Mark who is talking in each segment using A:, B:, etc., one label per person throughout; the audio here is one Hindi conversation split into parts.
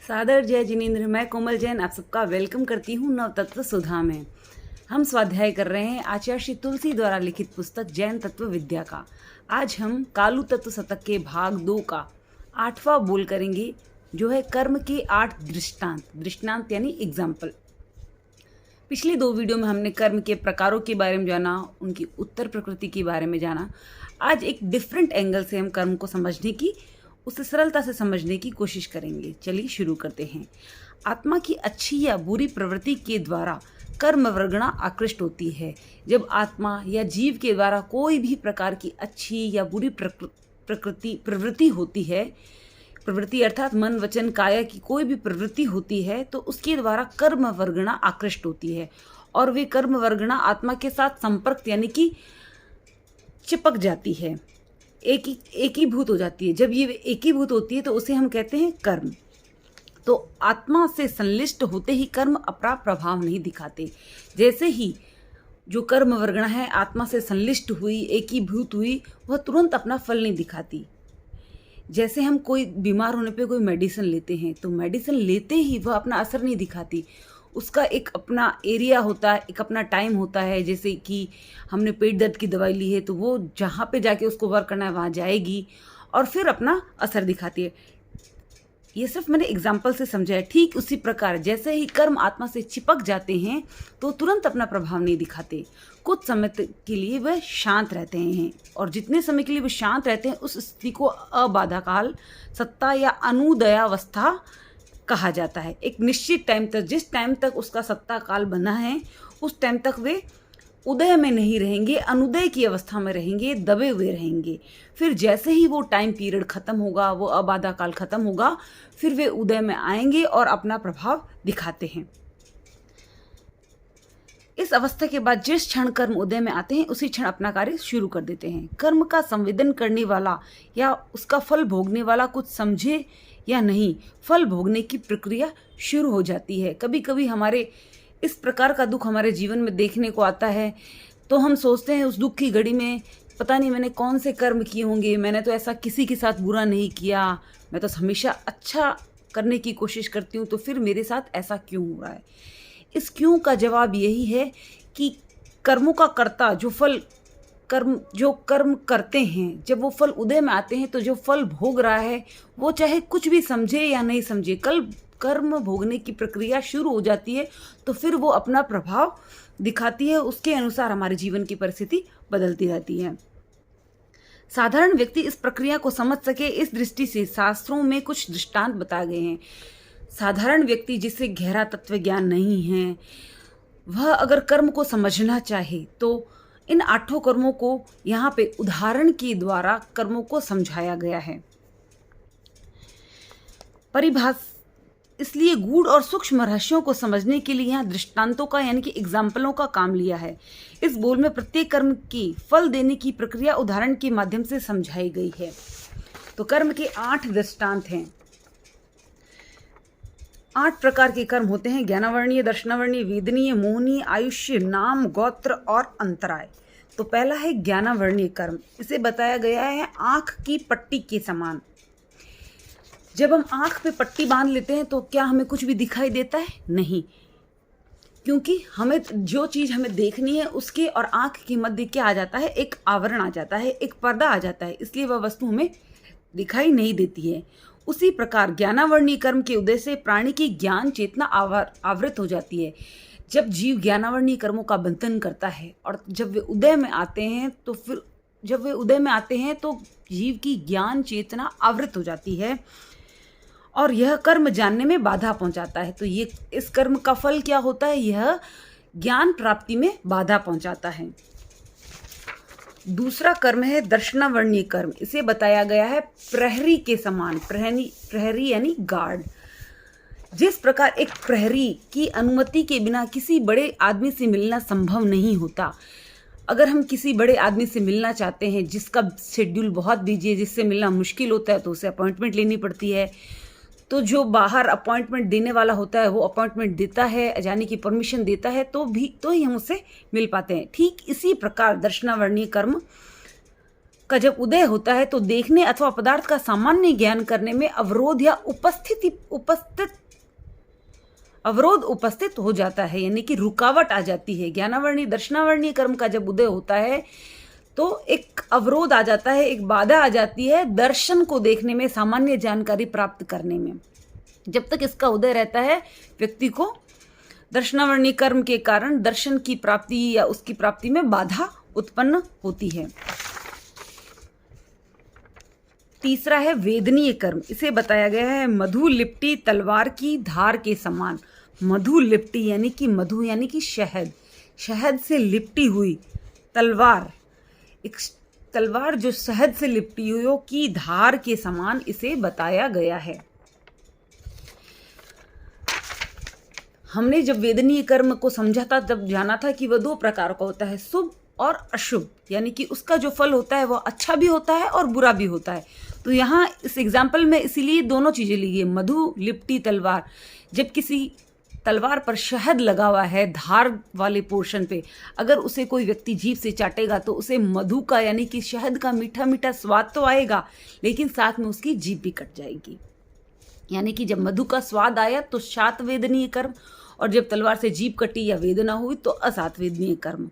A: सादर जय जिनेन्द्र। मैं कोमल जैन आप सबका वेलकम करती हूँ नव तत्व सुधा में। हम स्वाध्याय कर रहे हैं आचार्य श्री तुलसी द्वारा लिखित पुस्तक जैन तत्व विद्या का। आज हम कालू तत्व शतक के भाग 2 का 8वां बोल करेंगे, जो है कर्म के 8 दृष्टांत। दृष्टांत यानी एग्जाम्पल। पिछली 2 वीडियो में हमने कर्म के प्रकारों के बारे में जाना, उनकी उत्तर प्रकृति के बारे में जाना। आज एक डिफरेंट एंगल से हम कर्म को समझने की, उसे सरलता से समझने की कोशिश करेंगे। चलिए शुरू करते हैं। आत्मा की अच्छी या बुरी प्रवृत्ति के द्वारा कर्म वर्गणा आकृष्ट होती है। जब आत्मा या जीव के द्वारा कोई भी प्रकार की अच्छी या बुरी प्रवृत्ति होती है, प्रवृत्ति अर्थात मन वचन काया की कोई भी प्रवृत्ति होती है, तो उसके द्वारा कर्म वर्गणा आकृष्ट होती है और वे कर्म वर्गणा आत्मा के साथ संपर्क यानी कि चिपक जाती है, एकीभूत हो जाती है। जब ये एकीभूत होती है तो उसे हम कहते हैं कर्म। तो आत्मा से संलिष्ट होते ही कर्म अपना प्रभाव नहीं दिखाते। जैसे ही जो कर्म वर्गणा है आत्मा से संलिष्ट हुई, एकीभूत हुई, वह तुरंत अपना फल नहीं दिखाती। जैसे हम कोई बीमार होने पे कोई मेडिसिन लेते हैं, तो मेडिसिन लेते ही वह अपना असर नहीं दिखाती। उसका एक अपना एरिया होता है, एक अपना टाइम होता है। जैसे कि हमने पेट दर्द की दवाई ली है, तो वो जहाँ पे जाके उसको वर्क करना है वहाँ जाएगी और फिर अपना असर दिखाती है। ये सिर्फ मैंने एग्जाम्पल से समझा है। ठीक उसी प्रकार जैसे ही कर्म आत्मा से चिपक जाते हैं तो तुरंत अपना प्रभाव नहीं दिखाते। कुछ समय के लिए वह शांत रहते हैं, और जितने समय के लिए वह शांत रहते हैं उस स्थिति को अबाधा काल, सत्ता या अनुदयावस्था कहा जाता है। एक निश्चित टाइम तक, जिस टाइम तक उसका सत्ता काल बना है, उस टाइम तक वे उदय में नहीं रहेंगे, अनुदय की अवस्था में रहेंगे, दबे हुए रहेंगे। फिर जैसे ही वो टाइम पीरियड खत्म होगा, वो अबाधा काल खत्म होगा, फिर वे उदय में आएंगे और अपना प्रभाव दिखाते हैं। इस अवस्था के बाद जिस क्षण कर्म उदय में आते हैं, उसी क्षण अपना कार्य शुरू कर देते हैं। कर्म का संवेदन करने वाला या उसका फल भोगने वाला कुछ समझे या नहीं, फल भोगने की प्रक्रिया शुरू हो जाती है। कभी कभी हमारे इस प्रकार का दुख हमारे जीवन में देखने को आता है, तो हम सोचते हैं उस दुख की घड़ी में, पता नहीं मैंने कौन से कर्म किए होंगे, मैंने तो ऐसा किसी के साथ बुरा नहीं किया, मैं तो हमेशा अच्छा करने की कोशिश करती हूँ, तो फिर मेरे साथ ऐसा क्यों हो रहा है। इस क्यों का जवाब यही है कि कर्मों का कर्ता जो कर्म करते हैं, जब वो फल उदय में आते हैं, तो जो फल भोग रहा है वो चाहे कुछ भी समझे या नहीं समझे, कल कर्म भोगने की प्रक्रिया शुरू हो जाती है, तो फिर वो अपना प्रभाव दिखाती है। उसके अनुसार हमारे जीवन की परिस्थिति बदलती रहती है। साधारण व्यक्ति इस प्रक्रिया को समझ सके, इस दृष्टि से शास्त्रों में कुछ दृष्टांत बताए गए हैं। साधारण व्यक्ति जिसे गहरा तत्व ज्ञान नहीं है, वह अगर कर्म को समझना चाहे तो इन 8 कर्मों को यहाँ पे उदाहरण के द्वारा कर्मों को समझाया गया है। इसलिए गूढ़ और सूक्ष्म रहस्यों को समझने के लिए यहाँ दृष्टांतों का यानी कि एग्जाम्पलों का काम लिया है। इस बोल में प्रत्येक कर्म की फल देने की प्रक्रिया उदाहरण के माध्यम से समझाई गई है। तो कर्म के 8 दृष्टांत हैं। 8 प्रकार के कर्म होते हैं: ज्ञानावर्णीय, दर्शनावर्णीय, वेदनीय, मोहनीय, आयुष्य, नाम, गोत्र और अंतराय। तो पहला है ज्ञानावर्णीय कर्म। इसे बताया गया है आंख की पट्टी के समान। जब हम आंख पे पट्टी बांध लेते हैं तो क्या हमें कुछ भी दिखाई देता है? नहीं, क्योंकि हमें जो चीज़ हमें देखनी है उसके और आंख के मध्य क्या आ जाता है? एक आवरण आ जाता है, एक पर्दा आ जाता है, इसलिए वह वस्तु हमें दिखाई नहीं देती है। उसी प्रकार ज्ञानावर्णीय कर्म के उदय से प्राणी की ज्ञान चेतना आवृत हो जाती है। जब जीव ज्ञानावर्णीय कर्मों का बंधन करता है और जब वे उदय में आते हैं, तो जीव की ज्ञान चेतना आवृत हो जाती है और यह कर्म जानने में बाधा पहुंचाता है। तो ये इस कर्म का फल क्या होता है? यह ज्ञान प्राप्ति में बाधा पहुंचाता है। दूसरा कर्म है दर्शनावर्णीय कर्म। इसे बताया गया है प्रहरी के समान। प्रहरी यानी गार्ड। जिस प्रकार एक प्रहरी की अनुमति के बिना किसी बड़े आदमी से मिलना संभव नहीं होता। अगर हम किसी बड़े आदमी से मिलना चाहते हैं जिसका शेड्यूल बहुत बिजी है, जिससे मिलना मुश्किल होता है, तो उसे अपॉइंटमेंट लेनी पड़ती है। तो जो बाहर अपॉइंटमेंट देने वाला होता है वो अपॉइंटमेंट देता है, जाने की परमिशन देता है, तो ही हम उससे मिल पाते हैं। ठीक इसी प्रकार दर्शनावर्णीय कर्म का जब उदय होता है तो देखने अथवा पदार्थ का सामान्य ज्ञान करने में अवरोध या अवरोध उपस्थित हो जाता है, यानी कि रुकावट आ जाती है। ज्ञानावर्णीय दर्शनावर्णीय कर्म का जब उदय होता है तो एक अवरोध आ जाता है, एक बाधा आ जाती है दर्शन को देखने में, सामान्य जानकारी प्राप्त करने में। जब तक इसका उदय रहता है व्यक्ति को दर्शनावर्णीय कर्म के कारण दर्शन की प्राप्ति या उसकी प्राप्ति में बाधा उत्पन्न होती है। तीसरा है वेदनीय कर्म। इसे बताया गया है मधु लिपटी तलवार की धार के समान। मधु लिपटी यानी कि मधु यानी कि शहद, शहद से लिपटी हुई तलवार, एक तलवार जो शहद से लिपटी हुई हो की धार के समान इसे बताया गया है। हमने जब वेदनीय कर्म को समझा था तब जाना था कि वह दो प्रकार का होता है, शुभ और अशुभ, यानी कि उसका जो फल होता है वह अच्छा भी होता है और बुरा भी होता है। तो यहाँ इस एग्जाम्पल में इसीलिए दोनों चीज़ें ली गई, मधु लिपटी तलवार। जब किसी तलवार पर शहद लगा हुआ है धार वाले पोर्शन पे, अगर उसे कोई व्यक्ति जीभ से चाटेगा तो उसे मधु का यानी कि शहद का मीठा मीठा स्वाद तो आएगा, लेकिन साथ में उसकी जीभ भी कट जाएगी। यानी कि जब मधु का स्वाद आया तो सात वेदनीय कर्म, और जब तलवार से जीभ कटी या वेदना हुई तो असात वेदनीय कर्म।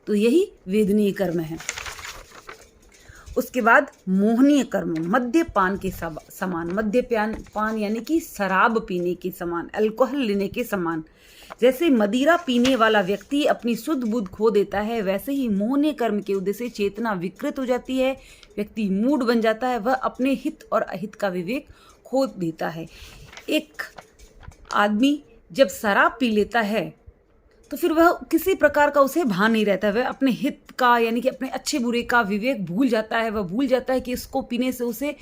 A: तो यही वेदनीय कर्म है। उसके बाद मोहनीय कर्म, मद्यपान के समान। मद्यपान यानी कि शराब पीने के समान, अल्कोहल लेने के समान। जैसे मदिरा पीने वाला व्यक्ति अपनी शुद्ध बुद्ध खो देता है, वैसे ही मोहनीय कर्म के उद्देश्य से चेतना विकृत हो जाती है, व्यक्ति मूड बन जाता है, वह अपने हित और अहित का विवेक खो देता है। एक आदमी जब शराब पी लेता है तो फिर वह किसी प्रकार का उसे भान नहीं रहता, वह अपने हित का यानी कि अपने अच्छे बुरे का विवेक भूल जाता है। वह भूल जाता है कि इसको पीने से उसे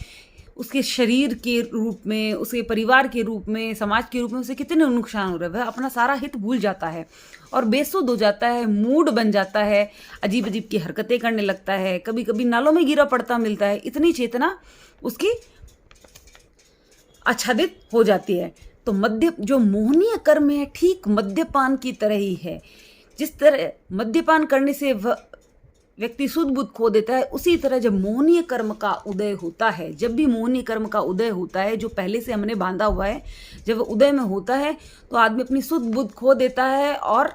A: उसके शरीर के रूप में, उसके परिवार के रूप में, समाज के रूप में उसे कितने नुकसान हो रहे हैं। वह अपना सारा हित भूल जाता है और बेसुध हो जाता है, मूड बन जाता है, अजीब अजीब की हरकतें करने लगता है, कभी कभी नालों में गिरा पड़ता मिलता है। इतनी चेतना उसकी आच्छादित हो जाती है। तो मद्य जो मोहनीय कर्म है ठीक मद्यपान की तरह ही है। जिस तरह मद्यपान करने से व्यक्ति शुद्ध बुद्ध खो देता है, उसी तरह जब मोहनीय कर्म का उदय होता है, जब भी मोहनीय कर्म का उदय होता है जो पहले से हमने बांधा हुआ है, जब उदय में होता है तो आदमी अपनी शुद्ध बुद्ध खो देता है और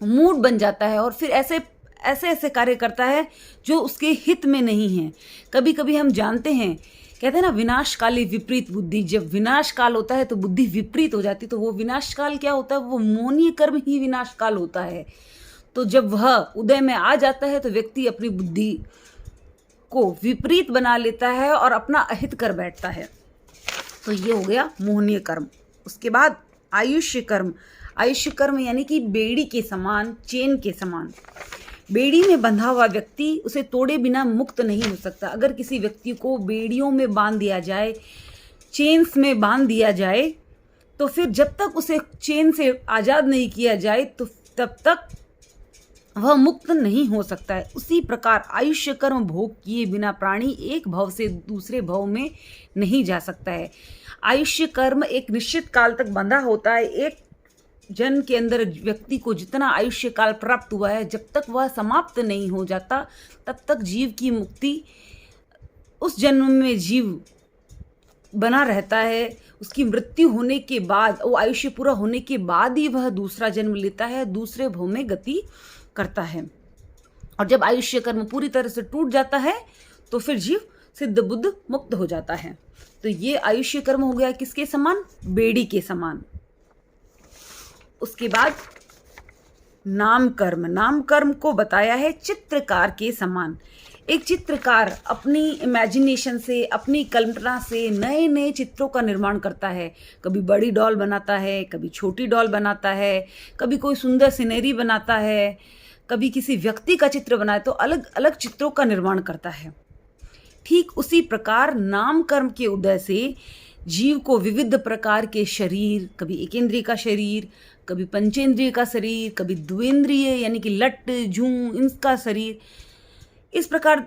A: मूड बन जाता है और फिर ऐसे ऐसे कार्य करता है जो उसके हित में नहीं है। कभी कभी हम जानते हैं, कहते हैं ना विनाशकाली विपरीत बुद्धि। जब विनाश काल होता है तो बुद्धि विपरीत हो जाती है। तो वो विनाश काल क्या होता है? वो मोहनीय कर्म ही विनाश काल होता है। तो जब वह उदय में आ जाता है तो व्यक्ति अपनी बुद्धि को विपरीत बना लेता है और अपना अहित कर बैठता है। तो ये हो गया मोहनीय कर्म। उसके बाद आयुष्य कर्म। आयुष्य कर्म यानी कि बेड़ी के समान, चेन के समान। बेड़ी में बंधा हुआ व्यक्ति उसे तोड़े बिना मुक्त नहीं हो सकता। अगर किसी व्यक्ति को बेड़ियों में बांध दिया जाए, चेन्स में बांध दिया जाए, तो फिर जब तक उसे चेन से आज़ाद नहीं किया जाए तो तब तक वह मुक्त नहीं हो सकता है। उसी प्रकार आयुष्य कर्म भोग किए बिना प्राणी एक भव से दूसरे भव में नहीं जा सकता है। आयुष्य कर्म एक निश्चित काल तक बंधा होता है। एक जन्म के अंदर व्यक्ति को जितना आयुष्य काल प्राप्त हुआ है, जब तक वह समाप्त नहीं हो जाता तब तक जीव की मुक्ति उस जन्म में जीव बना रहता है। उसकी मृत्यु होने के बाद, वो आयुष्य पूरा होने के बाद ही वह दूसरा जन्म लेता है, दूसरे भव में गति करता है। और जब आयुष्य कर्म पूरी तरह से टूट जाता है तो फिर जीव सिद्ध बुद्ध मुक्त हो जाता है। तो ये आयुष्य कर्म हो गया किसके समान? बेड़ी के समान। उसके बाद नाम कर्म। नाम कर्म को बताया है चित्रकार के समान। एक चित्रकार अपनी इमेजिनेशन से, अपनी कल्पना से नए नए चित्रों का निर्माण करता है। कभी बड़ी डॉल बनाता है, कभी छोटी डॉल बनाता है, कभी कोई सुंदर सीनरी बनाता है, कभी किसी व्यक्ति का चित्र बनाए, तो अलग अलग चित्रों का निर्माण करता है। ठीक उसी प्रकार नाम कर्म के उदय से जीव को विविध प्रकार के शरीर, कभी एकेंद्रिय का शरीर, कभी पंचेंद्रिय का शरीर, कभी द्विंद्रिय यानी कि लट जूं इनका शरीर, इस प्रकार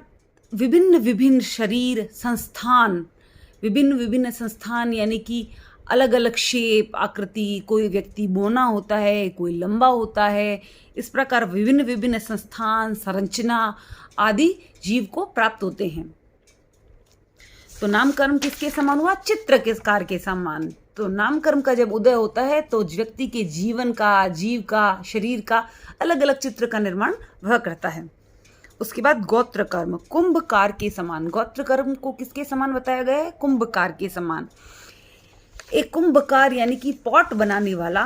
A: विभिन्न विभिन्न शरीर संस्थान, विभिन्न विभिन्न संस्थान यानी कि अलग अलग शेप आकृति, कोई व्यक्ति बौना होता है, कोई लंबा होता है। इस प्रकार विभिन्न विभिन्न संस्थान, संरचना आदि जीव को प्राप्त होते हैं। तो नाम कर्म किसके समान हुआ? चित्रकार के समान। तो नाम कर्म का जब उदय होता है तो व्यक्ति के जीवन का, जीव का, शरीर का अलग अलग चित्र का निर्माण वह करता है। उसके बाद गोत्र कर्म कुंभकार के समान। गोत्र कर्म को किसके समान बताया गया है? कुंभकार के समान। एक कुंभकार यानी कि पॉट बनाने वाला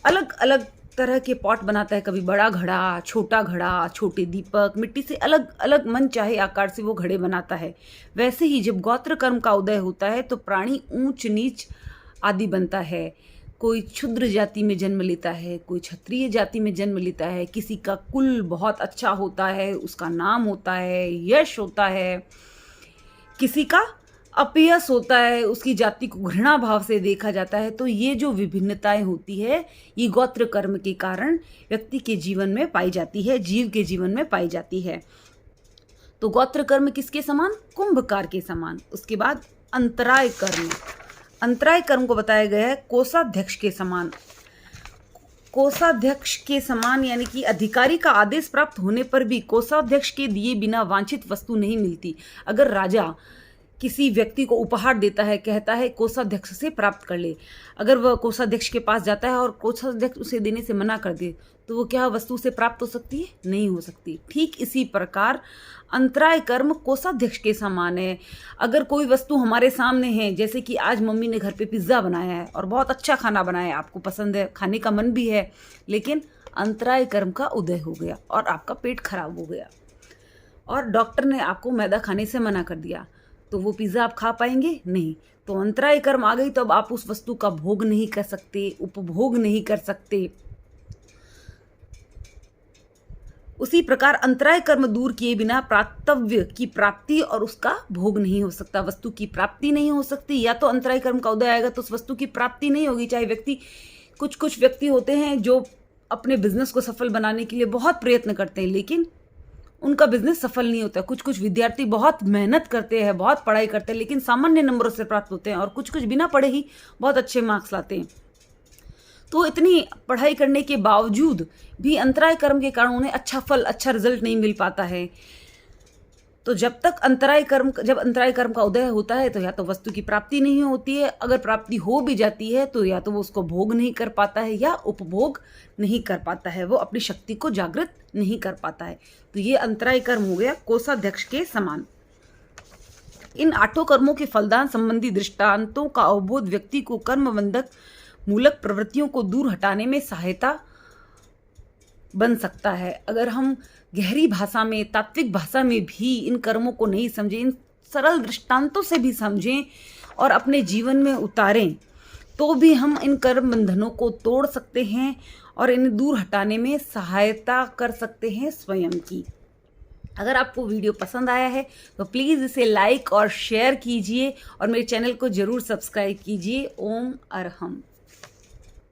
A: अलग अलग तरह के पॉट बनाता है। कभी बड़ा घड़ा, छोटा घड़ा, छोटे दीपक, मिट्टी से अलग अलग मन चाहे आकार से वो घड़े बनाता है। वैसे ही जब गोत्र कर्म का उदय होता है तो प्राणी ऊंच नीच आदि बनता है। कोई क्षुद्र जाति में जन्म लेता है, कोई क्षत्रिय जाति में जन्म लेता है। किसी का कुल बहुत अच्छा होता है, उसका नाम होता है, यश होता है। किसी का अपयश होता है, उसकी जाति को घृणा भाव से देखा जाता है। तो ये जो विभिन्नताएं होती है ये गोत्र कर्म के कारण व्यक्ति के जीवन में पाई जाती है, जीव के जीवन में पाई जाती है। तो गोत्र कर्म किसके समान? कुंभकार के समान। उसके बाद अंतराय कर्म। अंतराय कर्म को बताया गया है कोषाध्यक्ष के समान। कोषाध्यक्ष के समान यानी कि अधिकारी का आदेश प्राप्त होने पर भी कोषाध्यक्ष के दिए बिना वांछित वस्तु नहीं मिलती। अगर राजा किसी व्यक्ति को उपहार देता है, कहता है कोषाध्यक्ष से प्राप्त कर ले, अगर वह कोषाध्यक्ष के पास जाता है और कोषाध्यक्ष उसे देने से मना कर दे तो वो क्या वस्तु से प्राप्त हो सकती है? नहीं हो सकती। ठीक इसी प्रकार अंतराय कर्म कोषाध्यक्ष के समान है। अगर कोई वस्तु हमारे सामने है, जैसे कि आज मम्मी ने घर पे पिज्ज़ा बनाया है और बहुत अच्छा खाना बनाया है, आपको पसंद है, खाने का मन भी है, लेकिन अंतराय कर्म का उदय हो गया और आपका पेट खराब हो गया और डॉक्टर ने आपको मैदा खाने से मना कर दिया, तो वो पिज़्ज़ा आप खा पाएंगे? नहीं। तो अंतराय कर्म आ गई तो अब आप उस वस्तु का भोग नहीं कर सकते, उपभोग नहीं कर सकते। उसी प्रकार अंतराय कर्म दूर किए बिना प्राप्तव्य की प्राप्ति और उसका भोग नहीं हो सकता। वस्तु की प्राप्ति नहीं हो सकती। या तो अंतराय कर्म का उदय आएगा तो उस वस्तु की प्राप्ति नहीं होगी। चाहे व्यक्ति, कुछ व्यक्ति होते हैं जो अपने बिजनेस को सफल बनाने के लिए बहुत प्रयत्न करते हैं लेकिन उनका बिजनेस सफल नहीं होता। कुछ विद्यार्थी बहुत मेहनत करते हैं, बहुत पढ़ाई करते हैं लेकिन सामान्य नंबरों से प्राप्त होते हैं और कुछ बिना पढ़े ही बहुत अच्छे मार्क्स लाते हैं। तो इतनी पढ़ाई करने के बावजूद भी अंतराय कर्म के कारण उन्हें अच्छा फल, अच्छा रिजल्ट नहीं मिल पाता है। तो जब अंतराय कर्म का उदय होता है तो या तो वस्तु की प्राप्ति नहीं होती है, अगर प्राप्ति हो भी जाती है तो या तो वो उसको भोग नहीं कर पाता है या उपभोग नहीं कर पाता है, वो अपनी शक्ति को जागृत नहीं कर पाता है। तो ये अंतराय कर्म हो गया कोषाध्यक्ष के समान। इन 8 कर्मों के फलदान संबंधी दृष्टांतों का अवबोध व्यक्ति को कर्मबंधक मूलक प्रवृत्तियों को दूर हटाने में सहायता बन सकता है। अगर हम गहरी भाषा में, तात्विक भाषा में भी इन कर्मों को नहीं समझें, इन सरल दृष्टांतों से भी समझें और अपने जीवन में उतारें तो भी हम इन कर्म बंधनों को तोड़ सकते हैं और इन्हें दूर हटाने में सहायता कर सकते हैं स्वयं की। अगर आपको वीडियो पसंद आया है तो प्लीज़ इसे लाइक और शेयर कीजिए और मेरे चैनल को ज़रूर सब्सक्राइब कीजिए। ओम अरहम।